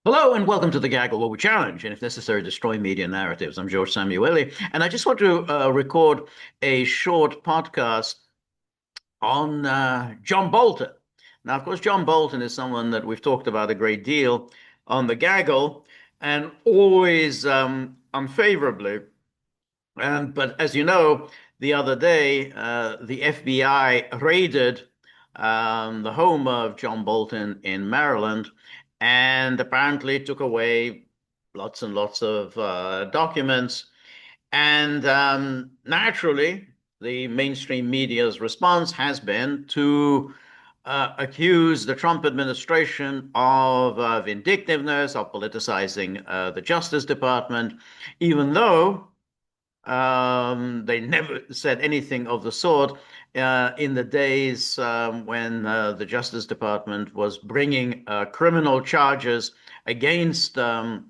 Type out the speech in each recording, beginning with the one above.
Hello and welcome to the Gaggle, where we challenge and, if necessary, destroy media narratives. I'm George Szamuely, and I just want to record a short podcast on John Bolton. Now, of course, John Bolton is someone that we've talked about a great deal on the Gaggle, and always unfavorably. But as you know, the other day, the FBI raided the home of John Bolton in Maryland and apparently took away lots and lots of documents. And naturally, the mainstream media's response has been to accuse the Trump administration of vindictiveness, of politicizing the Justice Department, even though they never said anything of the sort in the days when the Justice Department was bringing criminal charges against Donald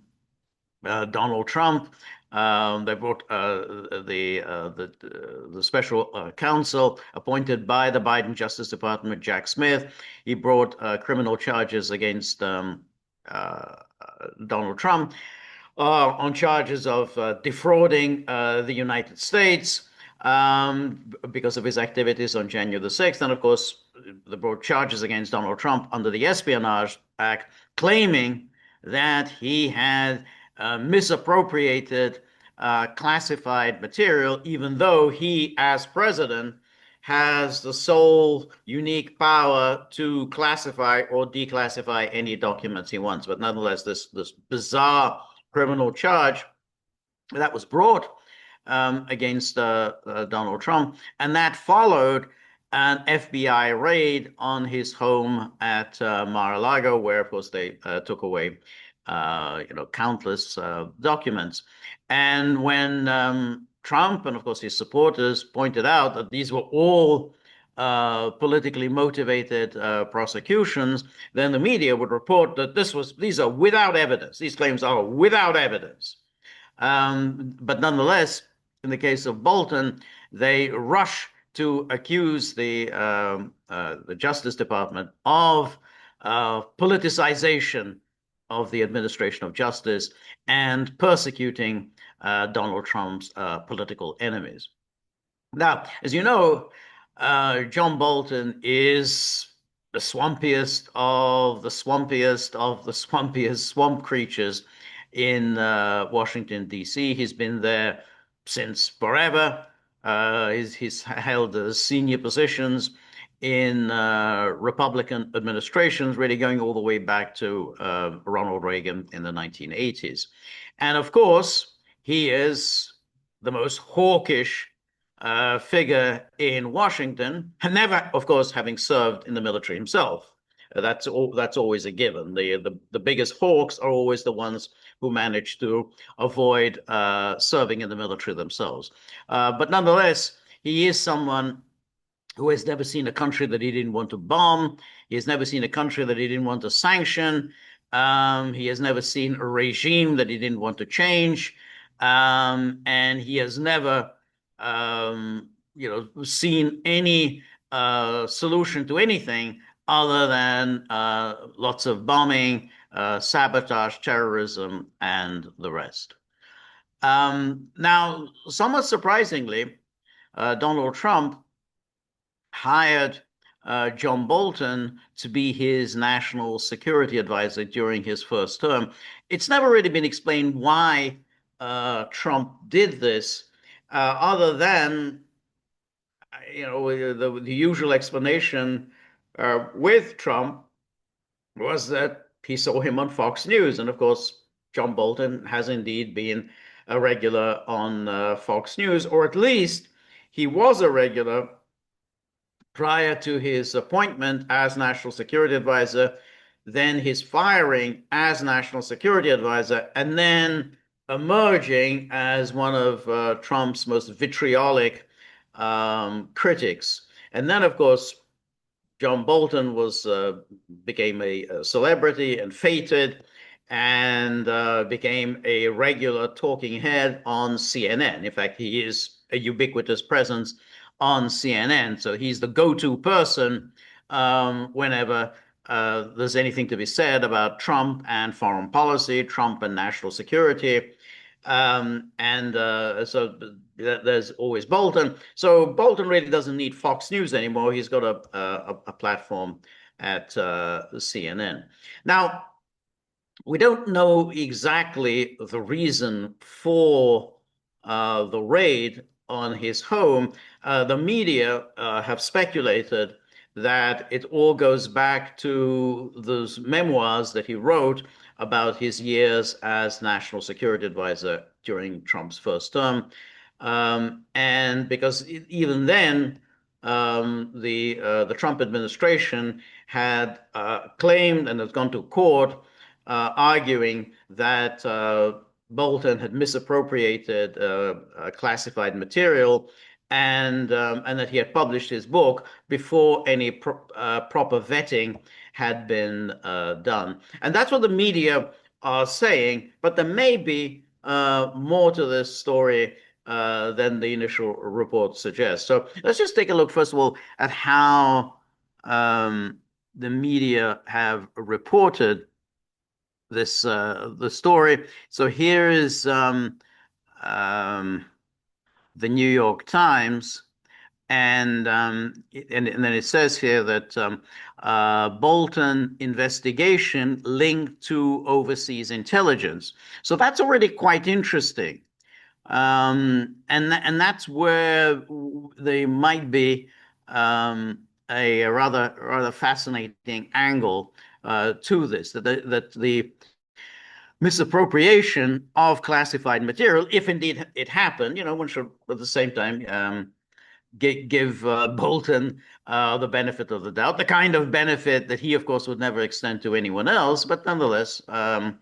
Trump. They brought the special counsel appointed by the Biden Justice Department, Jack Smith. He brought criminal charges against Donald Trump on charges of defrauding the United States because of his activities on January the 6th. And of course, they brought charges against Donald Trump under the Espionage Act, claiming that he had misappropriated classified material, even though he, as president, has the sole unique power to classify or declassify any documents he wants. But nonetheless, this bizarre criminal charge that was brought against Donald Trump, and that followed an FBI raid on his home at Mar-a-Lago, where, of course, they took away, countless documents. And when Trump and, of course, his supporters pointed out that these were all politically motivated prosecutions, then the media would report that these are without evidence. These claims are without evidence. But nonetheless, in the case of Bolton, they rush to accuse the Justice Department of politicization of the administration of justice and persecuting Donald Trump's political enemies. Now, as you know, John Bolton is the swampiest of the swampiest of the swampiest swamp creatures in Washington, D.C. He's been there since forever. He's held senior positions in Republican administrations, really going all the way back to Ronald Reagan in the 1980s. And of course, he is the most hawkish figure in Washington, and never, of course, having served in the military himself. That's always a given. The biggest hawks are always the ones who manage to avoid serving in the military themselves. But nonetheless, he is someone who has never seen a country that he didn't want to bomb. He has never seen a country that he didn't want to sanction. He has never seen a regime that he didn't want to change. And he has never seen any solution to anything other than lots of bombing, sabotage, terrorism, and the rest. Now, somewhat surprisingly, Donald Trump hired John Bolton to be his national security advisor during his first term. It's never really been explained why Trump did this, other than the usual explanation with Trump was that he saw him on Fox News. And of course, John Bolton has indeed been a regular on Fox News, or at least he was a regular prior to his appointment as National Security Advisor, then his firing as National Security Advisor, and then emerging as one of Trump's most vitriolic critics. And then, of course, John Bolton became a celebrity and feted, and became a regular talking head on CNN. In fact, he is a ubiquitous presence on CNN. So he's the go-to person whenever there's anything to be said about Trump and foreign policy, Trump and national security. And so there's always Bolton. So Bolton really doesn't need Fox News anymore. He's got a platform at CNN. Now, we don't know exactly the reason for the raid on his home. The media have speculated that it all goes back to those memoirs that he wrote about his years as national security advisor during Trump's first term. And because even then, the Trump administration had claimed and has gone to court arguing that Bolton had misappropriated classified material and that he had published his book before any proper vetting had been done. And that's what the media are saying, but there may be more to this story than the initial report suggests. So let's just take a look, first of all, at how the media have reported this the story. So here is the New York Times, and then it says here that Bolton investigation linked to overseas intelligence. So that's already quite interesting, and that's where there might be a rather fascinating angle to this, that the misappropriation of classified material, if indeed it happened, one should at the same time give Bolton the benefit of the doubt, the kind of benefit that he, of course, would never extend to anyone else. But nonetheless, a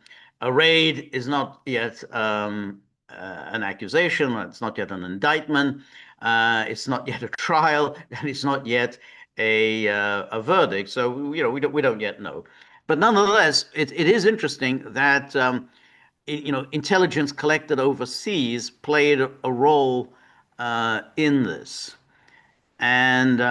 raid is not yet an accusation. It's not yet an indictment. It's not yet a trial, and it's not yet a verdict. So we don't yet know. But nonetheless, it is interesting that intelligence collected overseas played a role in this. And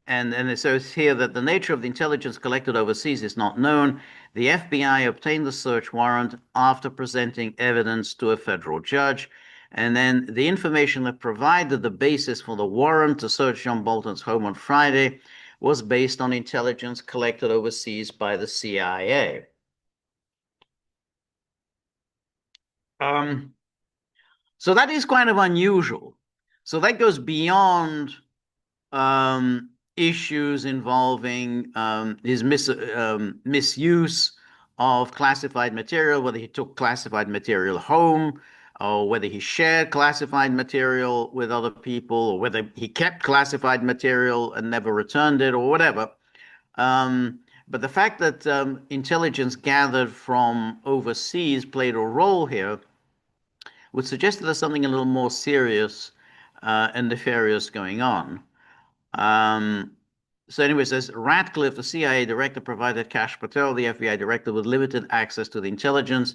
and it says here that the nature of the intelligence collected overseas is not known. The FBI obtained the search warrant after presenting evidence to a federal judge. And then the information that provided the basis for the warrant to search John Bolton's home on Friday was based on intelligence collected overseas by the CIA. So that is kind of unusual. So that goes beyond issues involving his misuse of classified material, whether he took classified material home, or whether he shared classified material with other people, or whether he kept classified material and never returned it, or whatever. But the fact that intelligence gathered from overseas played a role here would suggest that there's something a little more serious and nefarious going on. So anyway, it says Ratcliffe, the CIA director, provided Kash Patel, the FBI director, with limited access to the intelligence.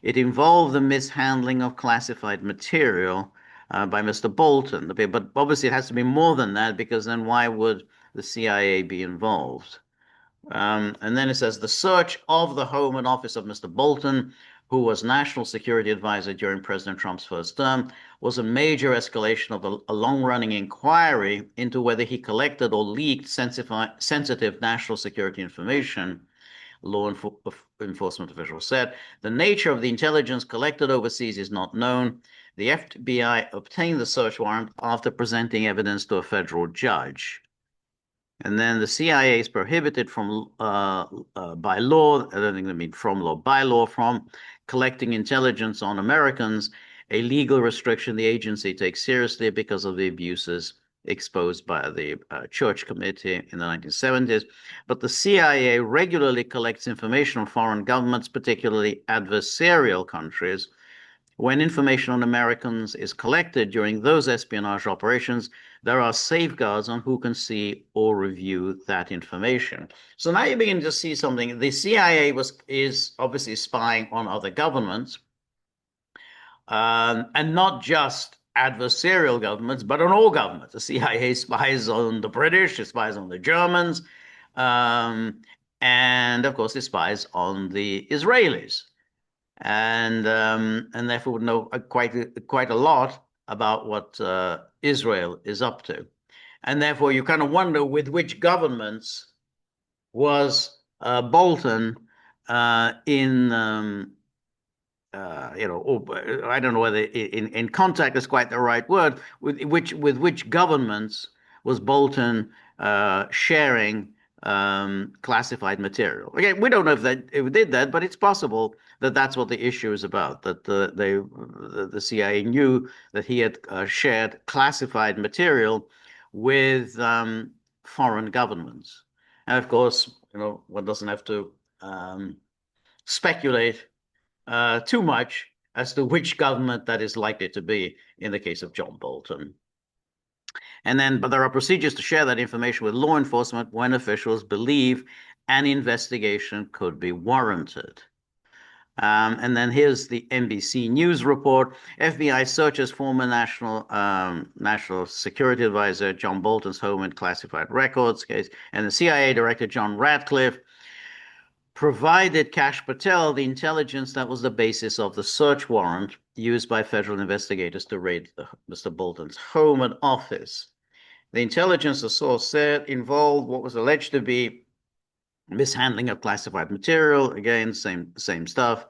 It involved the mishandling of classified material by Mr. Bolton. But obviously it has to be more than that, because then why would the CIA be involved? And then it says the search of the home and office of Mr. Bolton, who was national security advisor during President Trump's first term, was a major escalation of a long-running inquiry into whether he collected or leaked sensitive national security information, law enforcement officials said. The nature of the intelligence collected overseas is not known. The FBI obtained the search warrant after presenting evidence to a federal judge. And then the CIA is prohibited from by law, I don't think they mean from law, by law, from collecting intelligence on Americans, a legal restriction the agency takes seriously because of the abuses exposed by the Church Committee in the 1970s. But the CIA regularly collects information on foreign governments, particularly adversarial countries. When information on Americans is collected during those espionage operations, there are safeguards on who can see or review that information. So now you begin to see something. The CIA is obviously spying on other governments, and not just adversarial governments, but on all governments. The CIA spies on the British, it spies on the Germans, um, and of course he spies on the Israelis, and therefore would know quite a lot about what Israel is up to. And therefore, you kind of wonder with which governments was Bolton in I don't know whether in contact is quite the right word. With which governments was Bolton sharing classified material? Again, we don't know if it did that, but it's possible that that's what the issue is about. That the CIA knew that he had shared classified material with foreign governments, and of course, one doesn't have to speculate too much as to which government that is likely to be in the case of John Bolton. But there are procedures to share that information with law enforcement when officials believe an investigation could be warranted. And then here's the NBC News report. FBI searches former National Security Advisor John Bolton's home and classified records case, and the CIA Director John Ratcliffe provided Kash Patel the intelligence that was the basis of the search warrant used by federal investigators to raid Mr. Bolton's home and office. The intelligence, the source said, involved what was alleged to be mishandling of classified material. Again, same stuff.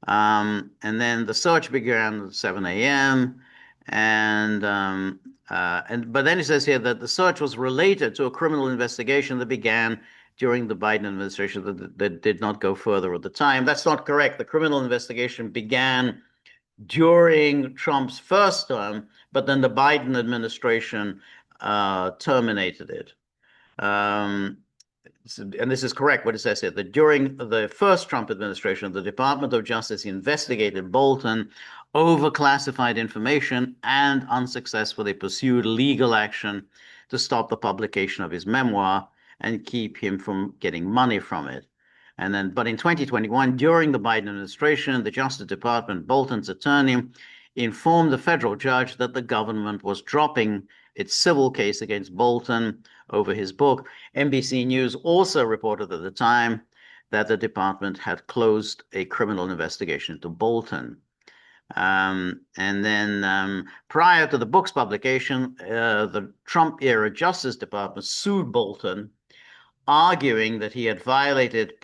And then the search began at 7 a.m. But then it says here that the search was related to a criminal investigation that began during the Biden administration that did not go further at the time. That's not correct. The criminal investigation began during Trump's first term, but then the Biden administration terminated it. And this is correct what it says here, that during the first Trump administration, the Department of Justice investigated Bolton over classified information and unsuccessfully pursued legal action to stop the publication of his memoir and keep him from getting money from it. But in 2021, during the Biden administration, the Justice Department, Bolton's attorney, informed the federal judge that the government was dropping its civil case against Bolton over his book. NBC News also reported at the time that the department had closed a criminal investigation into Bolton. Prior to the book's publication, the Trump-era Justice Department sued Bolton, arguing that he had violated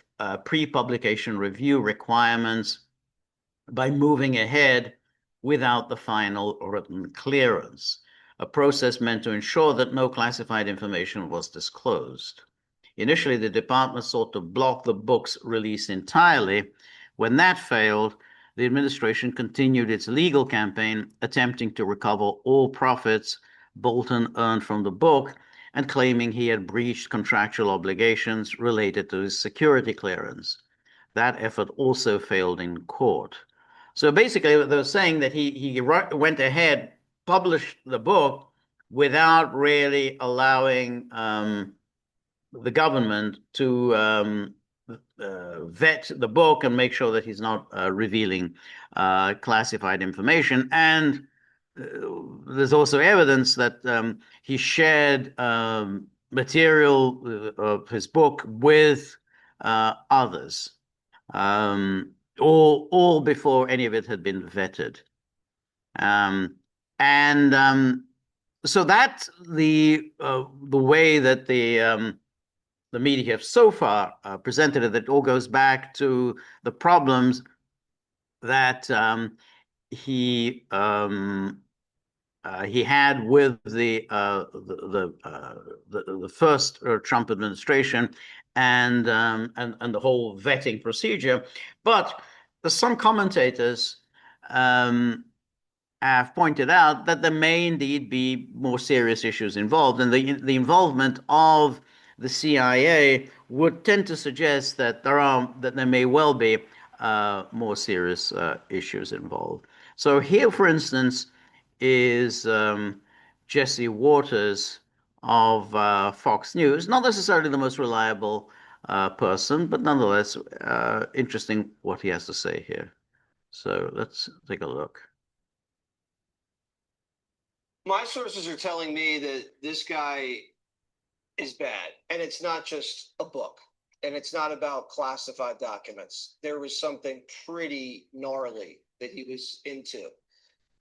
pre-publication review requirements by moving ahead without the final written clearance, a process meant to ensure that no classified information was disclosed. Initially, the department sought to block the book's release entirely. When that failed, the administration continued its legal campaign, attempting to recover all profits Bolton earned from the book and claiming he had breached contractual obligations related to his security clearance. That effort also failed in court. So basically, they're saying that he went ahead, published the book without really allowing the government to vet the book and make sure that he's not revealing classified information. And there's also evidence that he shared material of his book with others, all before any of it had been vetted. So that's the way that the media have so far presented it. That all goes back to the problems that he had with the first Trump administration and the whole vetting procedure. But some commentators have pointed out that there may indeed be more serious issues involved, and the involvement of the CIA would tend to suggest that there may well be more serious issues involved. So here, for instance, is Jesse Waters of Fox News, not necessarily the most reliable person, but nonetheless interesting what he has to say here. So let's take a look. My sources are telling me that this guy is bad. And it's not just a book, and it's not about classified documents. There was something pretty gnarly that he was into.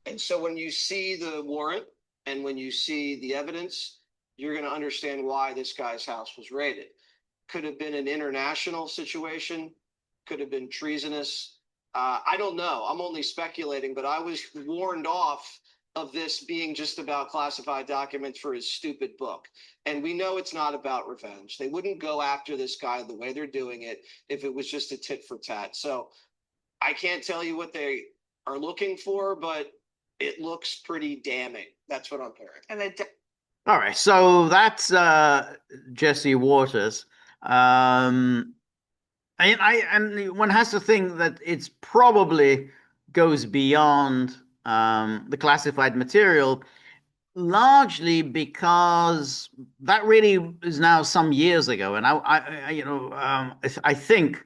And so when you see the warrant and when you see the evidence, you're going to understand why this guy's house was raided. Could have been an international situation, could have been treasonous. I don't know. I'm only speculating, but I was warned off of this being just about classified documents for his stupid book. And we know it's not about revenge. They wouldn't go after this guy the way they're doing it if it was just a tit for tat. So I can't tell you what they are looking for, but it looks pretty damning. That's what I'm hearing. And they All right, so that's Jesse Waters. And one has to think that it's probably goes beyond the classified material, largely because that really is now some years ago, and I think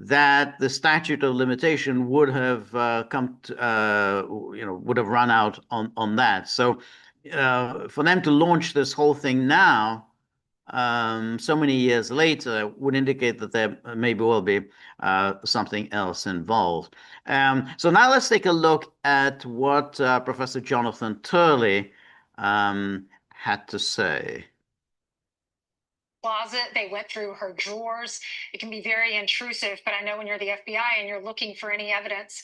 that the statute of limitation would have would have run out on that. So for them to launch this whole thing now, so many years later, would indicate that there maybe will be something else involved. So now let's take a look at what Professor Jonathan Turley had to say. Closet. They went through her drawers. It can be very intrusive, but I know when you're the FBI and you're looking for any evidence,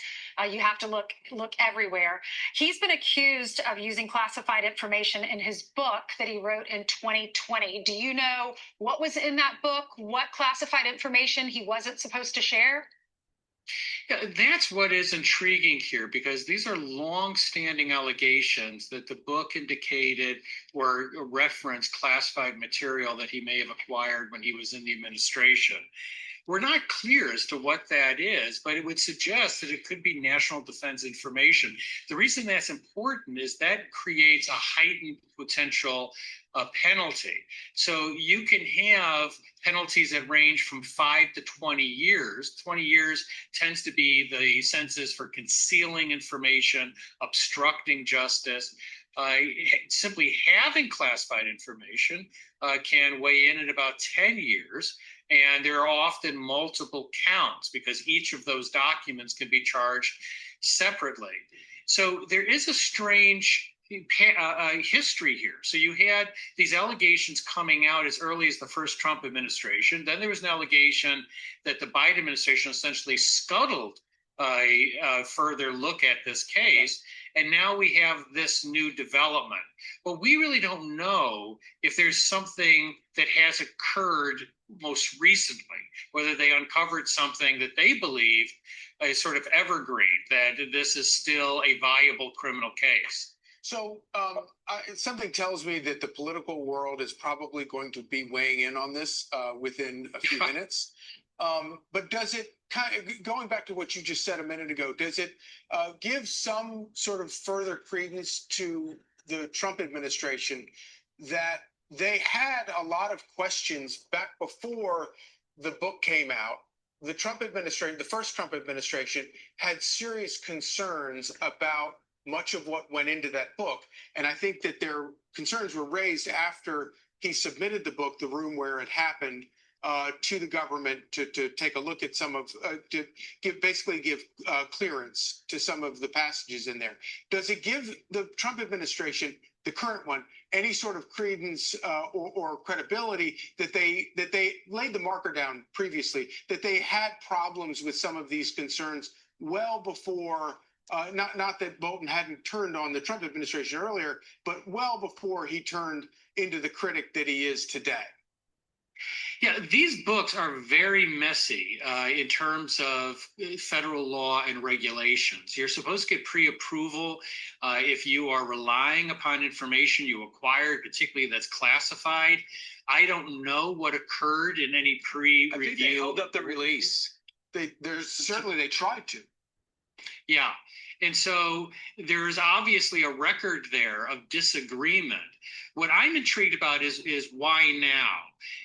you have to look everywhere. He's been accused of using classified information in his book that he wrote in 2020. Do you know what was in that book? What classified information he wasn't supposed to share? Yeah, that's what is intriguing here, because these are long-standing allegations that the book indicated or referenced classified material that he may have acquired when he was in the administration. We're not clear as to what that is, but it would suggest that it could be national defense information. The reason that's important is that creates a heightened potential penalty. So you can have penalties that range from 5 to 20 years. 20 years tends to be the census for concealing information, obstructing justice. Simply having classified information can weigh in at about 10 years. And there are often multiple counts because each of those documents can be charged separately. So there is a strange history here. So you had these allegations coming out as early as the first Trump administration. Then there was an allegation that the Biden administration essentially scuttled a further look at this case. And now we have this new development. But we really don't know if there's something that has occurred most recently, whether they uncovered something that they believe is sort of evergreen, that this is still a viable criminal case. So something tells me that the political world is probably going to be weighing in on this within a few minutes. But does it, going back to what you just said a minute ago, does it give some sort of further credence to the Trump administration that they had a lot of questions back before the book came out? The Trump administration, the first Trump administration, had serious concerns about much of what went into that book. And I think that their concerns were raised after he submitted the book, The Room Where It Happened, to the government to take a look at some of, to give clearance to some of the passages in there. Does it give the Trump administration, the current one, any sort of credence or credibility that they laid the marker down previously, that they had problems with some of these concerns well before, not that Bolton hadn't turned on the Trump administration earlier, but well before he turned into the critic that he is today? Yeah, these books are very messy in terms of federal law and regulations. You're supposed to get pre-approval if you are relying upon information you acquired, particularly that's classified. I don't know what occurred in any pre-review. I think they held up the release. They tried to. Yeah. And so there's obviously a record there of disagreement. What I'm intrigued about is why now?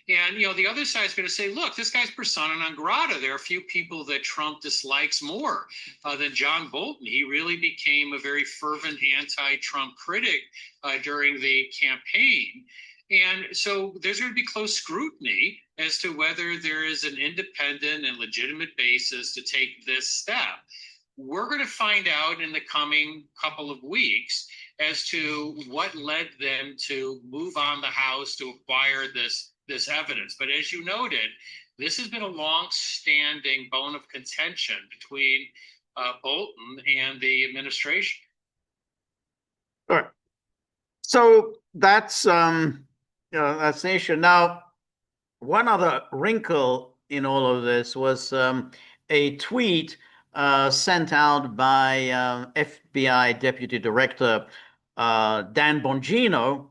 And, you know, the other side is going to say, look, this guy's persona non grata. There are a few people that Trump dislikes more than John Bolton. He really became a very fervent anti-Trump critic during the campaign. And so there's going to be close scrutiny as to whether there is an independent and legitimate basis to take this step. We're going to find out in the coming couple of weeks as to what led them to move on the House to acquire this evidence. But as you noted, this has been a long-standing bone of contention between Bolton and the administration. All right. So that's that's the issue. Now, one other wrinkle in all of this was a tweet sent out by FBI Deputy Director Dan Bongino,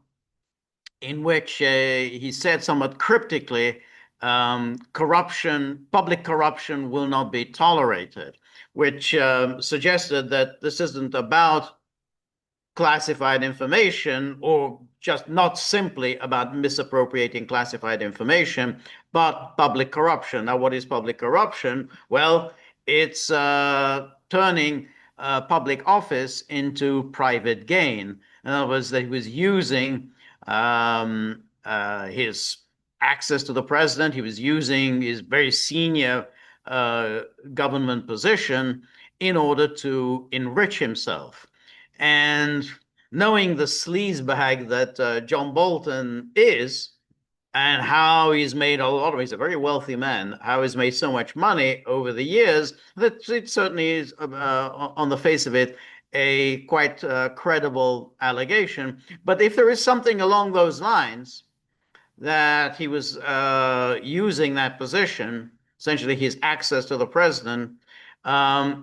in which he said somewhat cryptically, public corruption will not be tolerated, which suggested that this isn't about classified information, or just not simply about misappropriating classified information, but public corruption. Now, what is public corruption? Well, it's turning public office into private gain. In other words, that he was using his access to the president, he was using his very senior government position in order to enrich himself. And knowing the sleazebag that John Bolton is, and how he's made a lot of, he's a very wealthy man, how he's made so much money over the years, that it certainly is, on the face of it, a quite credible allegation. But if there is something along those lines, that he was using that position, essentially his access to the president,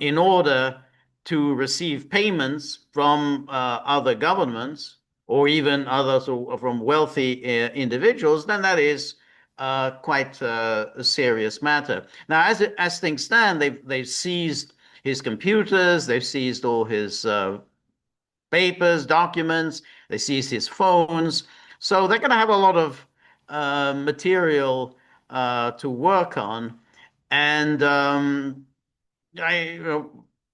in order to receive payments from other governments, or even others from wealthy individuals, then that is quite a serious matter. Now, as things stand, they've seized his computers, they've seized all his papers, documents, they seized his phones. So they're going to have a lot of material to work on. And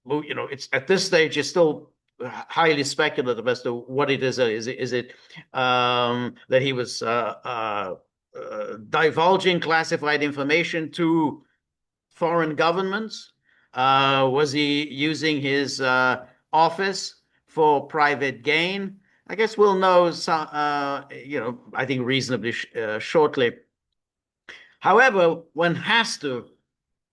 it's at this stage, it's still highly speculative as to what it is. Is it that he was divulging classified information to foreign governments? Was he using his office for private gain? I guess we'll know I think reasonably shortly. However, one has to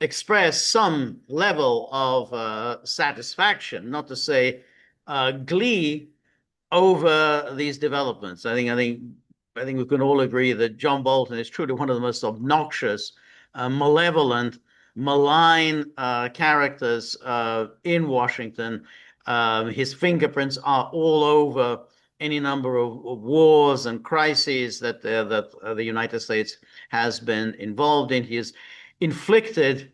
express some level of satisfaction, not to say glee, over these developments. I think we can all agree that John Bolton is truly one of the most obnoxious, malevolent, malign characters in Washington. His fingerprints are all over any number of wars and crises that the United States has been involved in. He has inflicted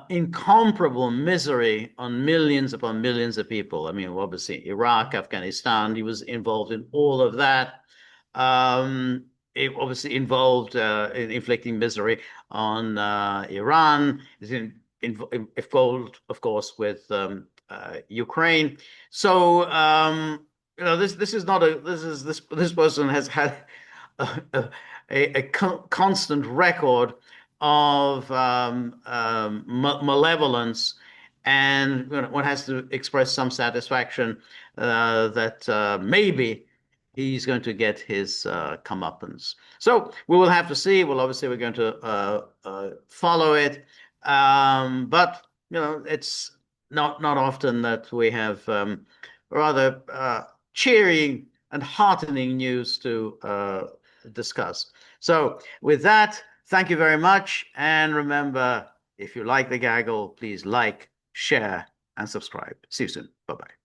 incomparable misery on millions upon millions of people. I mean, obviously, Iraq, Afghanistan, he was involved in all of that. It obviously involved in inflicting misery on Iran. It's involved, of course, with Ukraine. So this is not this person has had a constant record of malevolence, and one has to express some satisfaction that maybe he's going to get his comeuppance. So we will have to see. Well, obviously, we're going to follow it, but it's not often that we have rather cheering and heartening news to discuss. So with that, thank you very much. And remember, if you like the gaggle, please like, share, and subscribe. See you soon. Bye-bye.